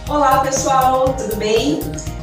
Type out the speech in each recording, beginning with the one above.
Olá pessoal, tudo bem?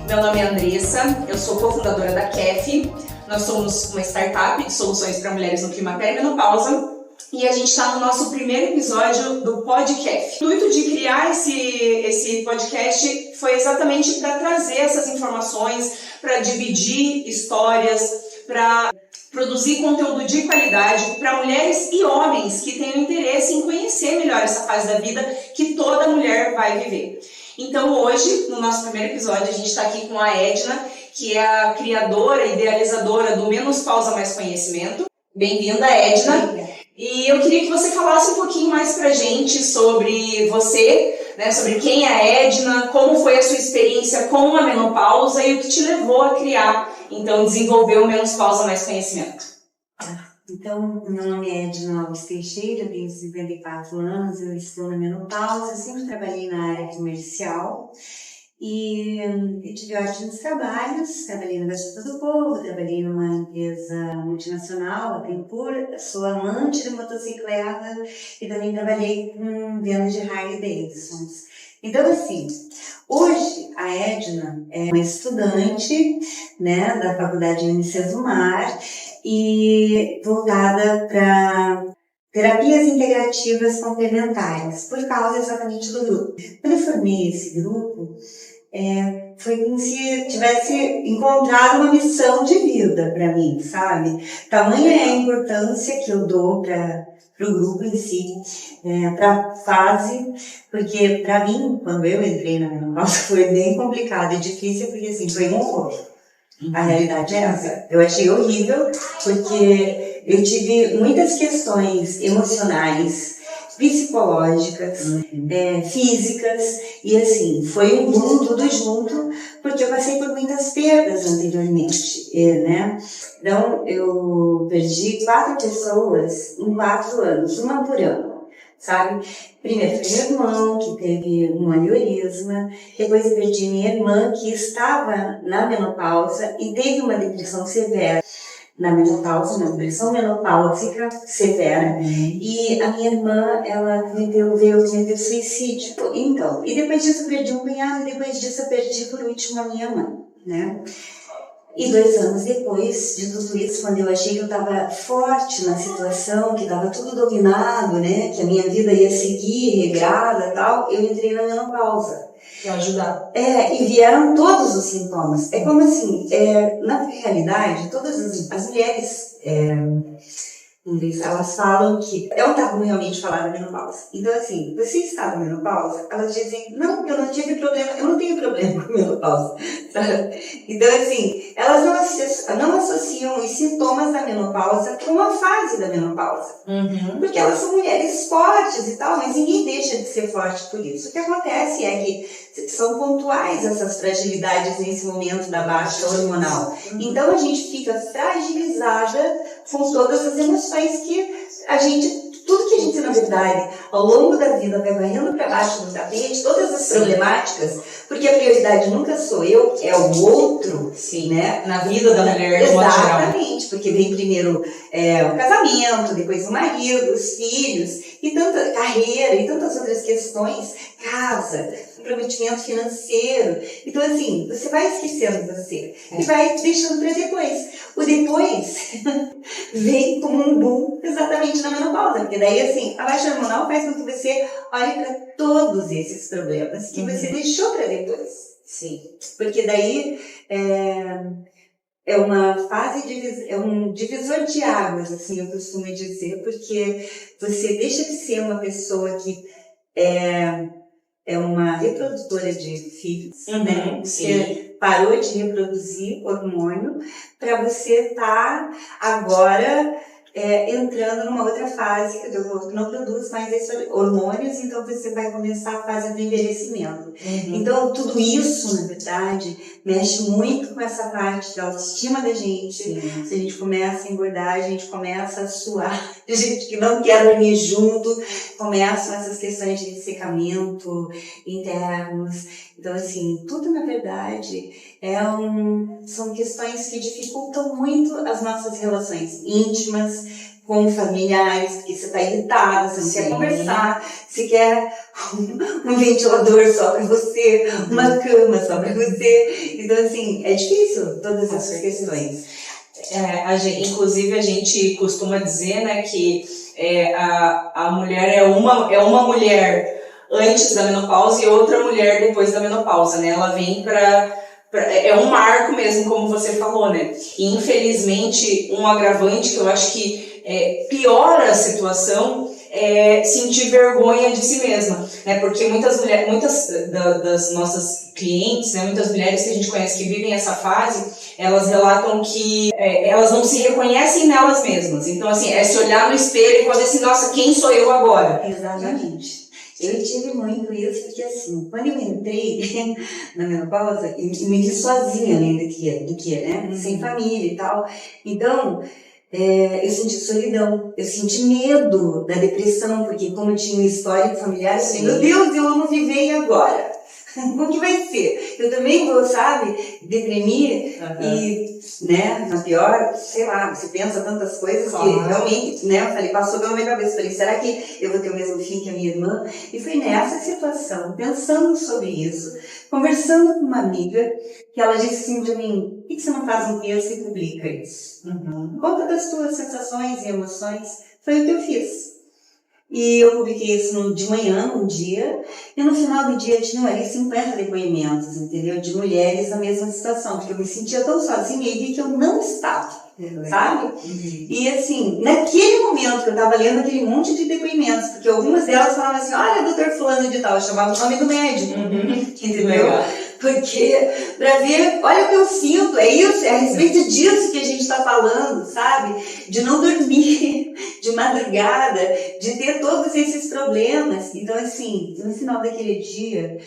Meu nome é Andressa, eu sou cofundadora da KEF. Nós somos uma startup de soluções para mulheres no climatério e menopausa e a gente está no nosso primeiro episódio do podcast. O intuito de criar esse podcast foi exatamente para trazer essas informações, para dividir histórias, para produzir conteúdo de qualidade para mulheres e homens que tenham interesse em conhecer melhor essa fase da vida que toda mulher vai viver. Então hoje, no nosso primeiro episódio, a gente está aqui com a Edna, que é a criadora e idealizadora do Menos Pausa Mais Conhecimento. Bem-vinda, Edna. E eu queria que você falasse um pouquinho mais pra gente sobre você, né, sobre quem é a Edna, como foi a sua experiência com a menopausa e o que te levou a criar, então, desenvolver o Menos Pausa Mais Conhecimento. Então, meu nome é Edna Alves Teixeira, tenho 54 anos, eu estou na menopausa, sempre trabalhei na área comercial e eu tive ótimos trabalhos, trabalhei na Gazeta do Povo, trabalhei numa empresa multinacional, a Tempur, sou amante de motocicleta e também trabalhei com venda de Harley Davidson. Então, assim, hoje a Edna é uma estudante, né, da Faculdade Unicesumar e voltada para terapias integrativas complementares, por causa exatamente do grupo. Quando eu formei esse grupo, foi como se tivesse encontrado uma missão de vida para mim, sabe? Tamanha é a importância que eu dou para o grupo em si, para a fase, porque para mim, quando eu entrei na menopausa, foi bem complicado e difícil, porque assim, foi um horror. A realidade é essa. Eu achei horrível, porque eu tive muitas questões emocionais, psicológicas, físicas, e assim, foi um boom tudo junto, porque eu passei por muitas perdas anteriormente, né? Então, eu perdi 4 pessoas em 4 anos, uma por ano. Sabe? Primeiro foi meu irmão, que teve um aneurisma, depois eu perdi minha irmã, que estava na menopausa e teve uma depressão severa. Na menopausa, uma depressão menopáusica severa, e a minha irmã, ela veio suicídio. Então, e depois disso eu perdi um cunhado, e depois disso eu perdi por último a minha mãe, né? E 2 anos depois de tudo isso, quando eu achei que eu estava forte na situação, que estava tudo dominado, né, que a minha vida ia seguir, regrada e tal, eu entrei na menopausa. Pra ajudar. E vieram todos os sintomas. É como assim, na realidade, todas as mulheres, elas falam que é um tabu realmente falar da menopausa. Então, assim, você está na menopausa, elas dizem, não, eu não tive problema, eu não tenho problema com menopausa, sabe? Então, assim, elas não associam os sintomas da menopausa com a fase da menopausa. Porque elas são mulheres fortes e tal, mas ninguém deixa de ser forte por isso. O que acontece é que são pontuais essas fragilidades nesse momento da baixa hormonal. Então, a gente fica fragilizada com todas as emoções que tudo que a gente, na verdade, ao longo da vida vai varrendo para baixo do tapete, todas as problemáticas, porque a prioridade nunca sou eu, é o outro, né? Na vida da mulher, de modo geral. Exatamente, porque vem primeiro o casamento, depois o marido, os filhos, e tanta carreira, e tantas outras questões, casa, comprometimento financeiro. Então, assim, você vai esquecendo você e vai deixando para depois. O depois vem como um boom exatamente na menopausa, porque daí, assim, a baixa hormonal faz com que você olhe para todos esses problemas que você deixou para depois. Sim. Porque daí é uma fase, é um divisor de águas, assim, eu costumo dizer, porque você deixa de ser uma pessoa que é uma reprodutora de filhos, né? Você parou de reproduzir hormônio para você estar agora entrando numa outra fase que o teu corpo não produz mais esses hormônios, então você vai começar a fase do envelhecimento. Então, tudo isso, na verdade, mexe muito com essa parte da autoestima da gente. Se a gente começa a engordar, a gente começa a suar, a gente que não quer dormir junto, começam essas questões de ressecamento internos. Então, assim, tudo, na verdade, são questões que dificultam muito as nossas relações íntimas, com familiares, porque você está irritada, você não quer conversar, você quer um ventilador só para você, uma cama só para você. Então, assim, é difícil todas essas questões. Inclusive, a gente costuma dizer, né, que a mulher é uma mulher antes da menopausa e outra mulher depois da menopausa, né? Ela vem é um marco mesmo, como você falou, né? E infelizmente, um agravante que eu acho que piora a situação é sentir vergonha de si mesma, né? Porque muitas das nossas clientes, né, muitas mulheres que a gente conhece que vivem essa fase, elas relatam que elas não se reconhecem nelas mesmas. Então, assim, é se olhar no espelho e fazer assim, nossa, quem sou eu agora? Exatamente. Eu tive muito isso, porque assim, quando eu entrei na menopausa, eu me vi sozinha além do que, né? Sem família e tal. Então, eu senti solidão, eu senti medo da depressão, porque como eu tinha um histórico familiar, eu falei, meu Deus, eu amo viver e agora? Como que vai ser? Eu também vou, sabe, deprimir e, né, na pior, sei lá, você pensa tantas coisas que realmente, né, eu falei, passou pela minha cabeça, falei, será que eu vou ter o mesmo fim que a minha irmã? E foi nessa situação, pensando sobre isso, conversando com uma amiga, que ela disse assim pra mim, por que você não faz um texto e publica isso? Conta das tuas sensações e emoções. Foi o que eu fiz. E eu publiquei isso de manhã, um dia, e no final do dia tinha ali 50 depoimentos, entendeu? De mulheres na mesma situação, porque eu me sentia tão sozinha e vi que eu não estava, sabe? E assim, naquele momento que eu estava lendo aquele monte de depoimentos, porque algumas delas falavam assim, olha, doutor fulano de tal, eu chamava o nome do médico, entendeu? Porque, pra ver, olha o que eu sinto, é isso, é a respeito disso que a gente está falando, sabe? De não dormir de madrugada, de ter todos esses problemas. Então, assim, no final daquele dia,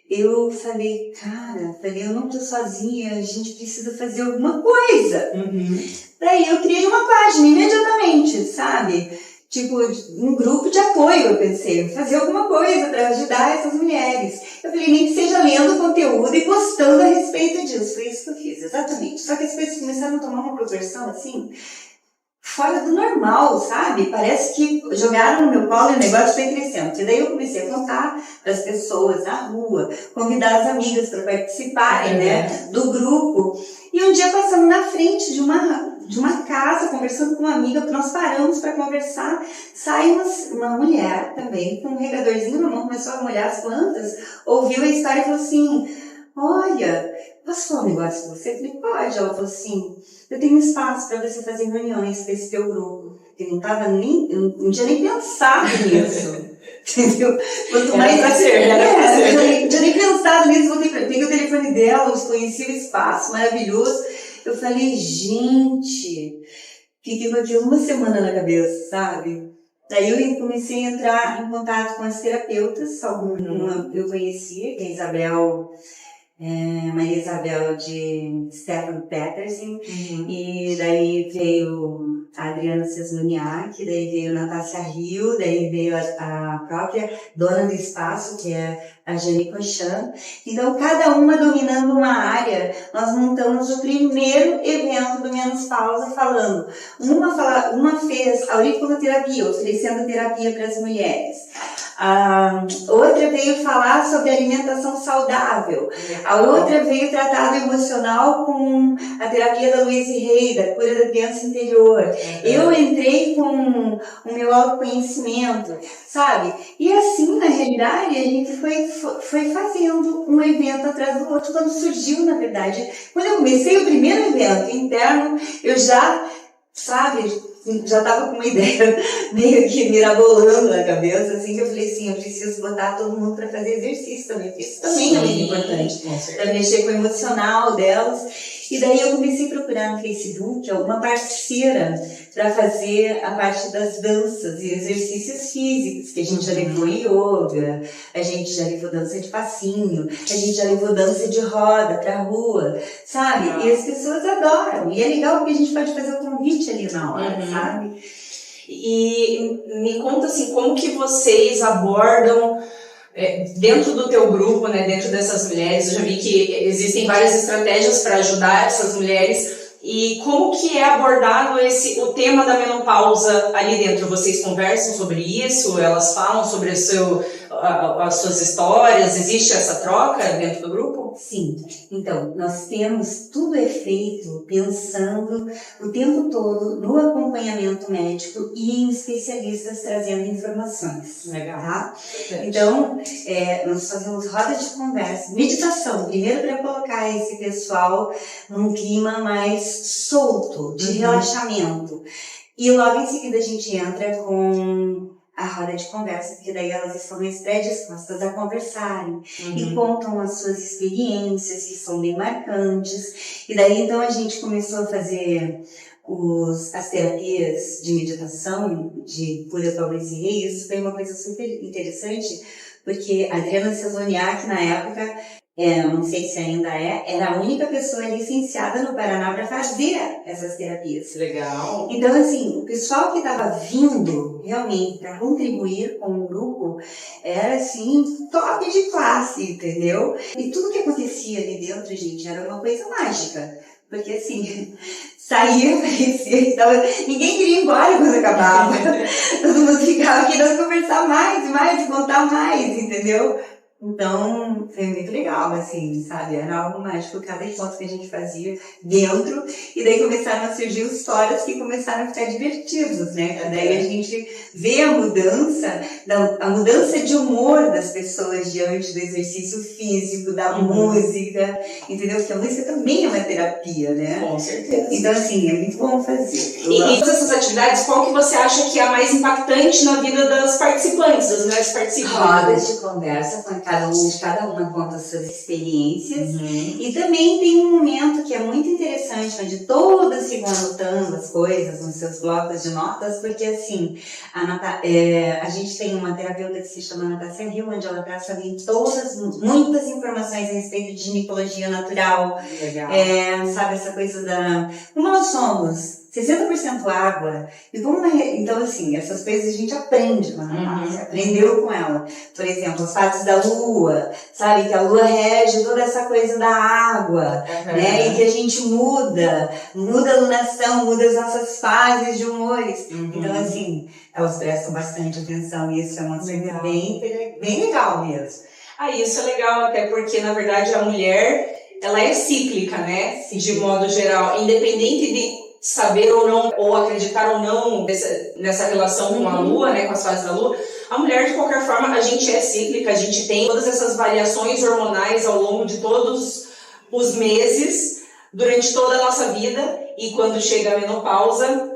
eu falei, cara, eu não tô sozinha, a gente precisa fazer alguma coisa. Daí eu criei uma página imediatamente, sabe? Tipo, um grupo de apoio, eu pensei, fazer alguma coisa para ajudar essas mulheres. Eu falei, nem que seja lendo conteúdo e postando a respeito disso. Foi isso que eu fiz, exatamente. Só que as coisas começaram a tomar uma proporção, assim, fora do normal, sabe? Parece que jogaram no meu colo e o negócio foi crescendo. E daí eu comecei a contar para as pessoas na rua, convidar as amigas para participarem, né, do grupo. E um dia passando na frente de uma casa, conversando com uma amiga, que nós paramos para conversar, sai uma mulher também, com um regadorzinho na mão, começou a molhar as plantas, ouviu a história e falou assim, olha, posso falar um negócio com você? Eu falei, pode. Ela falou assim, eu tenho espaço para você fazer reuniões com esse teu grupo. Eu não tinha nem pensado nisso. Entendeu? Quanto mais pra ser, eu não tinha nem pensado nisso, peguei o telefone dela, conheci o espaço maravilhoso. Eu falei, gente, fiquei com aquilo uma semana na cabeça, sabe? Daí eu comecei a entrar em contato com as terapeutas, alguma eu conhecia, que é a Isabel, Maria Isabel de Stefan Peterson, e daí veio a Adriana Cesmaniak, daí veio a Natácia Rio, daí veio a própria dona do espaço, que é a Jane Cochan. Então, cada uma dominando uma área, nós montamos o primeiro evento do Menos Pausa falando. Uma fez auriculoterapia, oferecendo terapia para as mulheres. A outra veio falar sobre alimentação saudável. A outra veio tratar do emocional com a terapia da Louise Hay, da cura da criança interior. Eu entrei com o meu autoconhecimento, sabe? E assim, na realidade, a gente foi fazendo um evento atrás do outro, quando surgiu, na verdade. Quando eu comecei o primeiro evento interno, eu já, sabe, já estava com uma ideia meio que mirabolando na cabeça, assim, que eu falei assim, eu preciso botar todo mundo para fazer exercício também, porque isso também é muito importante, para mexer com o emocional delas. E daí eu comecei a procurar no Facebook alguma parceira para fazer a parte das danças e exercícios físicos, que a gente já levou yoga, a gente já levou dança de passinho, a gente já levou dança de roda pra rua, sabe? E as pessoas adoram. E é legal porque a gente pode fazer o convite ali na hora, sabe? E me conta assim, como que vocês abordam dentro do teu grupo, né, dentro dessas mulheres? Eu já vi que existem várias estratégias para ajudar essas mulheres E como que é abordado o tema da menopausa ali dentro? Vocês conversam sobre isso? Elas falam sobre as suas histórias? Existe essa troca dentro do grupo? Sim. Então, nós temos, tudo é feito pensando o tempo todo no acompanhamento médico e em especialistas trazendo informações. Legal. Tá? Então, nós fazemos roda de conversa, meditação, primeiro para colocar esse pessoal num clima mais solto, de relaxamento. E logo em seguida a gente entra com a roda de conversa, porque daí elas estão mais predispostas a conversarem e contam as suas experiências, que são bem marcantes. E daí então a gente começou a fazer as terapias de meditação, de cura talvez e isso foi uma coisa super interessante, porque a Adriana Cesoniak, na época, não sei se ainda era a única pessoa licenciada no Paraná para fazer essas terapias. Legal. Então, assim, o pessoal que estava vindo realmente para contribuir com o grupo era, assim, top de classe, entendeu? E tudo que acontecia ali dentro, gente, era uma coisa mágica. Porque, assim, saía, parecia, ninguém queria ir embora quando acabava. Todo mundo ficava querendo conversar mais, contar mais, entendeu? Então, foi muito legal, assim, sabe? Era algo mágico, cada encontro que a gente fazia dentro, e daí começaram a surgir histórias que começaram a ficar divertidos, né? Daí a gente vê a mudança de humor das pessoas diante do exercício físico, da música, entendeu? Porque a música também é uma terapia, né? Com certeza. Então, assim, é muito bom fazer. E todas essas atividades, qual que você acha que é a mais impactante na vida das participantes, das mulheres participantes? Rodas de conversa com cada uma conta suas experiências. E também tem um momento que é muito interessante, onde todas ficam anotando as coisas nos seus blocos de notas, porque assim, a gente tem uma terapeuta que se chama Natácia Rio, onde ela traz ali muitas informações a respeito de ginecologia natural. Legal. Sabe, essa coisa como nós somos 60% água. Então, assim, essas coisas a gente aprende com a Natácia, aprendeu com ela. Por exemplo, as fases da lua, sabe? Que a lua rege toda essa coisa da água, né? E que a gente muda a lunação, muda as nossas fases de humores. Então, assim, elas prestam bastante atenção e isso é uma coisa bem legal mesmo. Isso é legal, até porque, na verdade, a mulher, ela é cíclica, né? De modo geral, independente de saber ou não, ou acreditar ou não nessa relação com a lua, né, com as fases da lua, a mulher, de qualquer forma, a gente é cíclica, a gente tem todas essas variações hormonais ao longo de todos os meses, durante toda a nossa vida, e quando chega a menopausa,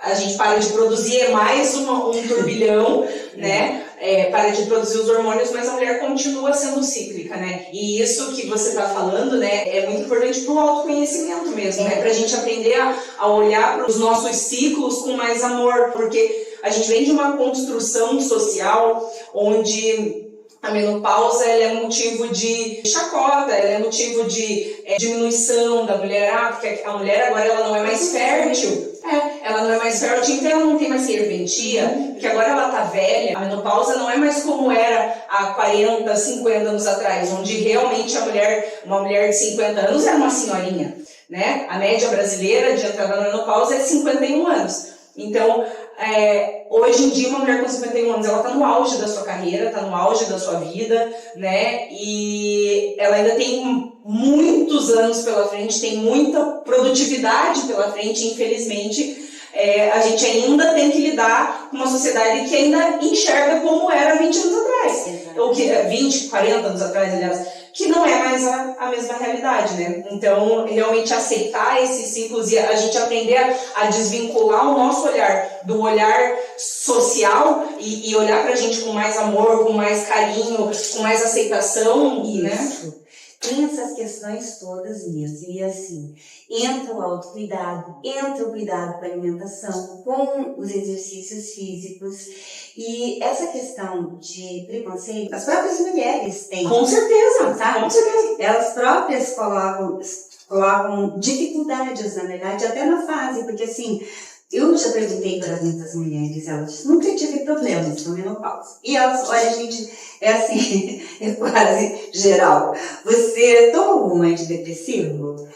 a gente para de produzir mais um turbilhão, né? Para de produzir os hormônios, mas a mulher continua sendo cíclica, né? E isso que você está falando, né, é muito importante para o autoconhecimento mesmo, né? Para a gente aprender a olhar para os nossos ciclos com mais amor, porque a gente vem de uma construção social onde a menopausa ela é motivo de chacota, ela é motivo de diminuição da mulher, porque a mulher agora ela não é mais fértil. Ela não é mais fértil, então ela não tem mais serventia, porque agora ela tá velha. A menopausa não é mais como era há 40, 50 anos atrás, onde realmente uma mulher de 50 anos era uma senhorinha, né? A média brasileira de entrada na menopausa é 51 anos. Então, hoje em dia, uma mulher com 51 anos, ela está no auge da sua carreira, está no auge da sua vida, né? E ela ainda tem muitos anos pela frente, tem muita produtividade pela frente, infelizmente. A gente ainda tem que lidar com uma sociedade que ainda enxerga como era 20 anos atrás. Ou que 20, 40 anos atrás, aliás. Que não é mais a mesma realidade, né? Então, realmente aceitar esses ciclos e a gente aprender a desvincular o nosso olhar do olhar social e olhar pra gente com mais amor, com mais carinho, com mais aceitação, né? Tem essas questões todas mesmo, e assim, entra o autocuidado, entra o cuidado com a alimentação, com os exercícios físicos, e essa questão de preconceito, as próprias mulheres têm. Com certeza, tá? Com certeza. Elas próprias colocam dificuldades, na verdade, até na fase, porque assim, eu já perguntei para muitas mulheres, elas nunca tive problemas com menopausa. E elas, olha, gente, é assim, é quase geral. Você toma algum antidepressivo?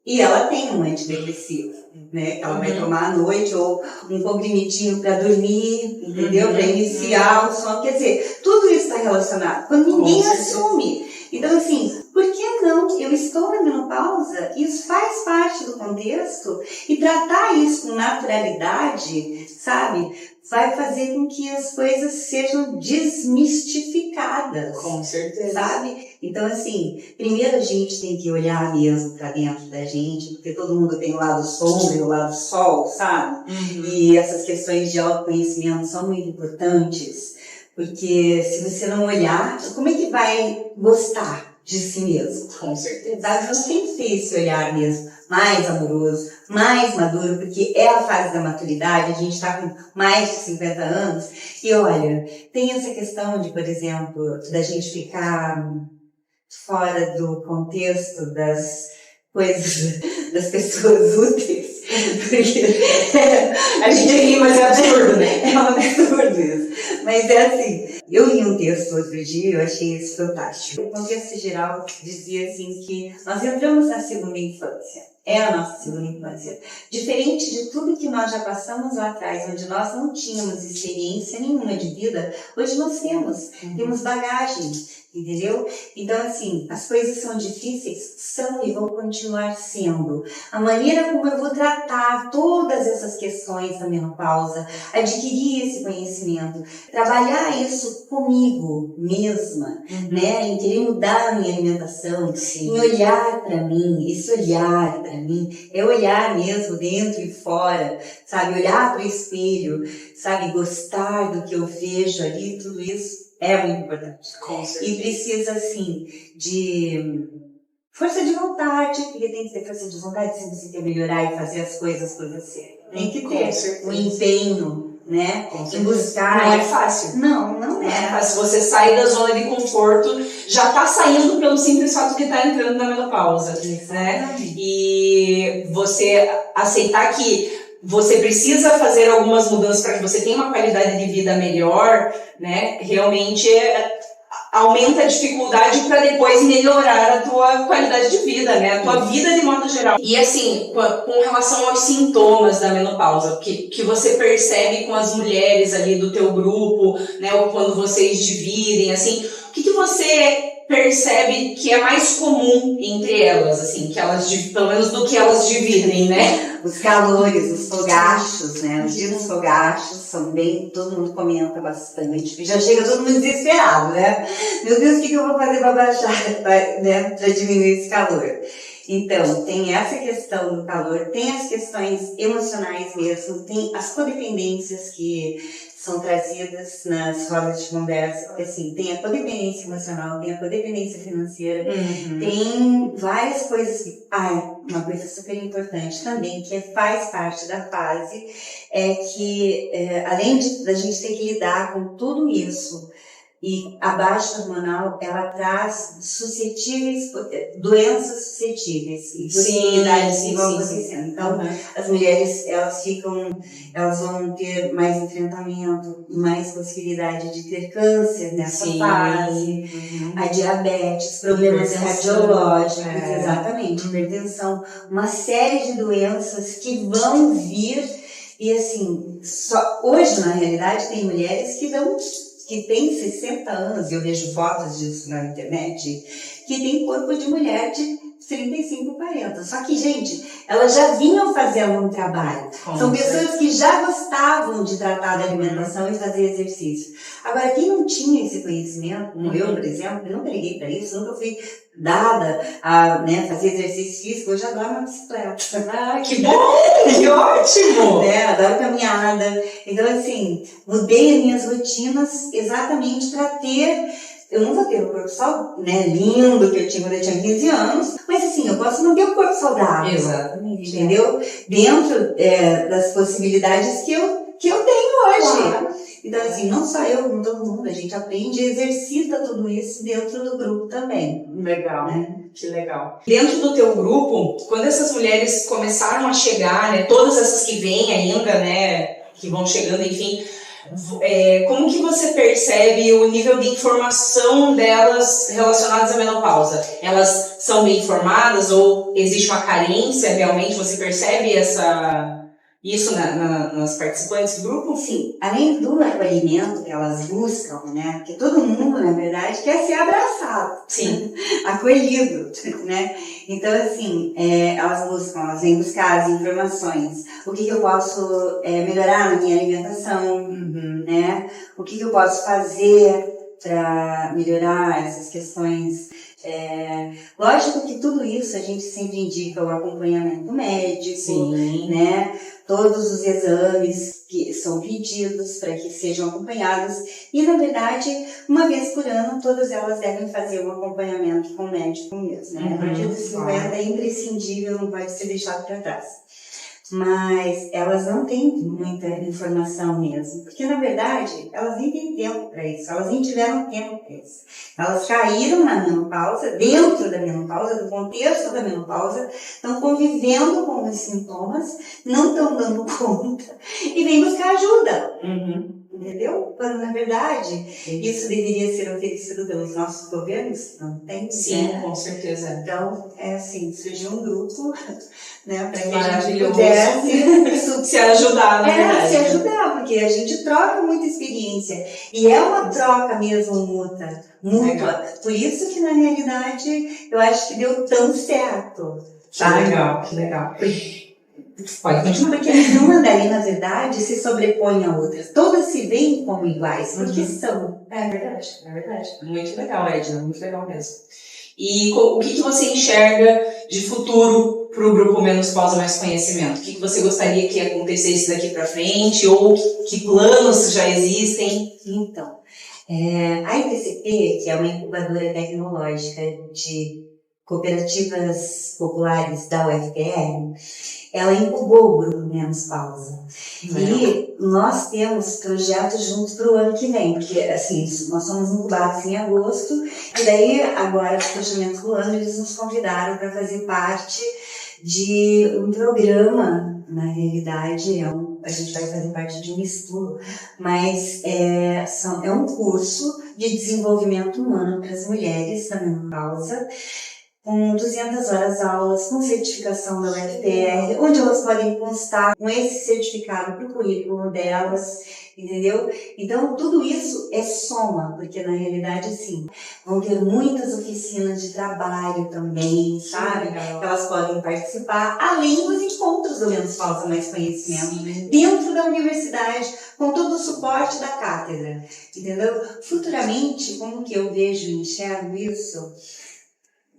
E ela tem um antidepressivo, né? Ela vai tomar à noite, ou um comprimitinho para dormir, entendeu? Para iniciar o sono. Quer dizer, tudo isso está relacionado. Quando ninguém assume. Então, assim, por que não? Eu estou na menopausa, isso faz parte do contexto, e tratar isso com naturalidade, sabe? Vai fazer com que as coisas sejam desmistificadas. Com certeza. Sabe? Então, assim, primeiro a gente tem que olhar mesmo para dentro da gente, porque todo mundo tem o lado sombra e o lado sol, sabe? E essas questões de autoconhecimento são muito importantes, porque se você não olhar, como é que vai gostar de si mesmo? Com certeza. Sabe? Não tem que ter esse olhar mesmo mais amoroso, mais maduro, porque é a fase da maturidade, a gente está com mais de 50 anos, e olha, tem essa questão de, por exemplo, da gente ficar fora do contexto das coisas, das pessoas úteis, porque a gente ri, mas é absurdo, né? É um absurdo isso. Mas é assim, eu li um texto outro dia, eu achei isso fantástico. O contexto geral dizia assim que nós entramos na segunda infância. É a nossa segunda infância. Diferente de tudo que nós já passamos lá atrás, onde nós não tínhamos experiência nenhuma de vida, hoje nós temos. Temos bagagem, entendeu? Então, assim, as coisas são difíceis? São e vão continuar sendo. A maneira como eu vou tratar todas essas questões da menopausa, adquirir esse conhecimento, trabalhar isso comigo mesma, né? Em querer mudar a minha alimentação, em olhar para mim, esse olhar para mim, é olhar mesmo dentro e fora, sabe? Olhar para o espelho, sabe? Gostar do que eu vejo ali, tudo isso é muito importante. E precisa, assim, de força de vontade, porque tem que ter força de vontade se você quer melhorar e fazer as coisas por você. Tem que ter um empenho, né? Em buscar. Não é fácil. Não é. Se você sai da zona de conforto, já tá saindo pelo simples fato de estar entrando na menopausa, né? E você aceitar que você precisa fazer algumas mudanças para que você tenha uma qualidade de vida melhor, né? Realmente aumenta a dificuldade para depois melhorar a tua qualidade de vida, né? A tua vida de modo geral. E assim, com relação aos sintomas da menopausa, que você percebe com as mulheres ali do teu grupo, né? Ou quando vocês dividem, assim, o que você percebe que é mais comum entre elas, assim, que elas, pelo menos do que elas dividem, né? Os calores, os fogachos, né? Os dias dos fogachos são bem, todo mundo comenta bastante. Já chega todo mundo desesperado, né? Meu Deus, o que eu vou fazer para baixar, né? Para diminuir esse calor? Então, tem essa questão do calor, tem as questões emocionais mesmo, tem as codependências que são trazidas nas rodas de conversa, porque assim, tem a codependência emocional, tem a codependência financeira, tem várias coisas que... uma coisa super importante também, que faz parte da fase, é que além da gente ter que lidar com tudo isso, e a baixa hormonal, ela traz doenças suscetíveis e possibilidades que vão acontecendo. Então, as mulheres, elas vão ter mais enfrentamento, mais possibilidade de ter câncer nessa fase, a diabetes, problemas cardiológicos, exatamente, hipertensão, uma série de doenças que vão vir. E assim, hoje na realidade tem mulheres que tem 60 anos, e eu vejo fotos disso na internet, que tem corpo de mulher de 35, 40. Só que, gente, elas já vinham fazendo um trabalho. São pessoas que já gostavam de tratar da alimentação e fazer exercício. Agora, quem não tinha esse conhecimento, como eu, por exemplo, eu não peguei para isso, nunca fui dada a fazer exercício físico, eu já adoro uma bicicleta. Que bom! Que ótimo! Adoro caminhada. Então, assim, mudei as minhas rotinas exatamente para ter... Eu não vou ter o corpo só, lindo que eu tinha quando eu tinha 15 anos, mas assim, eu posso manter o corpo saudável. Exatamente. Entendeu? Dentro das possibilidades que eu tenho hoje. Claro. Então, assim, não só eu, como todo mundo, a gente aprende e exercita tudo isso dentro do grupo também. Legal, que legal. Dentro do teu grupo, quando essas mulheres começaram a chegar, todas essas que vêm ainda, que vão chegando, enfim, Como que você percebe o nível de informação delas relacionadas à menopausa? Elas são bem informadas ou existe uma carência realmente? Você percebe isso nas participantes do grupo? Sim, além do acolhimento que elas buscam, né? Porque todo mundo, na verdade, quer ser abraçado, sim, acolhido, né? Então, assim, elas vêm buscar as informações. O que eu posso melhorar na minha alimentação, né? O que eu posso fazer para melhorar essas questões. Lógico que tudo isso a gente sempre indica o acompanhamento médico, sim, né? Todos os exames que são pedidos para que sejam acompanhados e, na verdade, uma vez por ano, todas elas devem fazer um acompanhamento com o médico mesmo, né? A partir dos 50 é imprescindível, não pode ser deixado para trás. Mas elas não têm muita informação mesmo, porque na verdade elas nem têm tempo para isso, elas nem tiveram tempo para isso. Elas caíram na menopausa, dentro da menopausa, do contexto da menopausa, estão convivendo com os sintomas, não estão dando conta e vêm buscar ajuda. Entendeu? Quando, na verdade, isso deveria ser oferecido pelos nossos governos, não tem? Sim, né? com certeza. Então, assim, surgiu um grupo, né, para que a gente pudesse se ajudar, na verdade. Se ajudar, porque a gente troca muita experiência. E é uma troca mesmo mútua. Por isso que, na realidade, eu acho que deu tão certo. Que legal. Pode continuar. Porque nenhuma daí, na verdade, se sobrepõe a outras. Todas se veem como iguais, porque são. É verdade. Muito legal, Edna, muito legal mesmo. E o que você enxerga de futuro para o grupo Menos Pausa Mais Conhecimento? O que você gostaria que acontecesse daqui para frente? Ou que planos já existem? Então, a ITCP, que é uma incubadora tecnológica de cooperativas populares da UFPR, ela incubou o grupo Menos Pausa. E nós temos projetos juntos para o ano que vem, porque assim, nós somos incubados em agosto, e daí agora, no fechamento do ano, eles nos convidaram para fazer parte de um programa, na realidade, a gente vai fazer parte de um estudo, mas é um curso de desenvolvimento humano para as mulheres da menopausa, com 200 horas aulas, com certificação da UFPR, onde elas podem constar com esse certificado para o currículo delas, entendeu? Então, tudo isso é soma, porque na realidade, assim, vão ter muitas oficinas de trabalho também, sabe? Que elas podem participar, além dos encontros do Menos Pausa Mais Conhecimento, dentro da universidade, com todo o suporte da cátedra, entendeu? Futuramente, como que eu vejo e enxergo isso?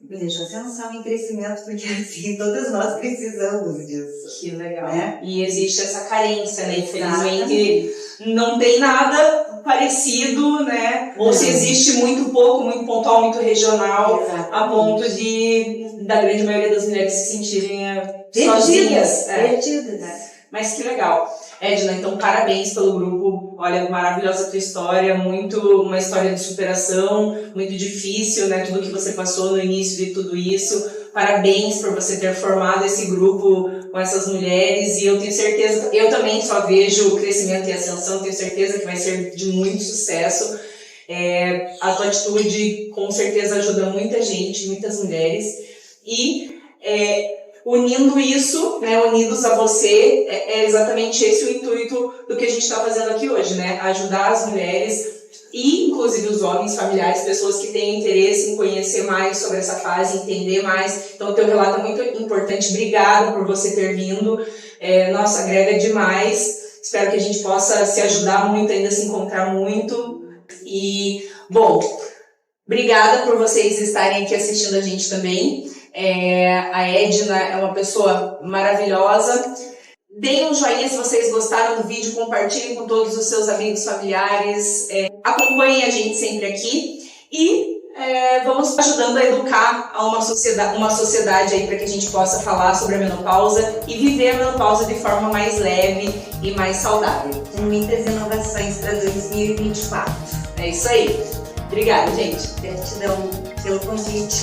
Me deixa ascensão em crescimento, porque assim, todas nós precisamos disso. Que legal. Né? E existe essa carência, né? Infelizmente, não tem nada parecido, né? Ou se existe muito pouco, muito pontual, muito regional, a ponto da grande maioria das mulheres se sentirem sozinhas. Perdidas. Mas que legal. Edna, então parabéns pelo grupo, olha, maravilhosa a tua história, uma história de superação, muito difícil, né, tudo que você passou no início de tudo isso, parabéns por você ter formado esse grupo com essas mulheres, e eu tenho certeza, eu também só vejo o crescimento e a ascensão, tenho certeza que vai ser de muito sucesso, a tua atitude com certeza ajuda muita gente, muitas mulheres, e unindo isso, né, unidos a você, é exatamente esse o intuito do que a gente está fazendo aqui hoje, né? Ajudar as mulheres e, inclusive, os homens, familiares, pessoas que têm interesse em conhecer mais sobre essa fase, entender mais. Então, o teu relato é muito importante. Obrigada por você ter vindo. Nossa, agrega demais. Espero que a gente possa se ajudar muito, ainda se encontrar muito. E, bom, obrigada por vocês estarem aqui assistindo a gente também. A Edna é uma pessoa maravilhosa. Deem um joinha se vocês gostaram do vídeo, compartilhem com todos os seus amigos, familiares, acompanhem a gente sempre aqui e vamos ajudando a educar uma sociedade aí para que a gente possa falar sobre a menopausa e viver a menopausa de forma mais leve e mais saudável. Tem muitas inovações para 2024. É isso aí. Obrigada, gente. Gratidão pelo convite.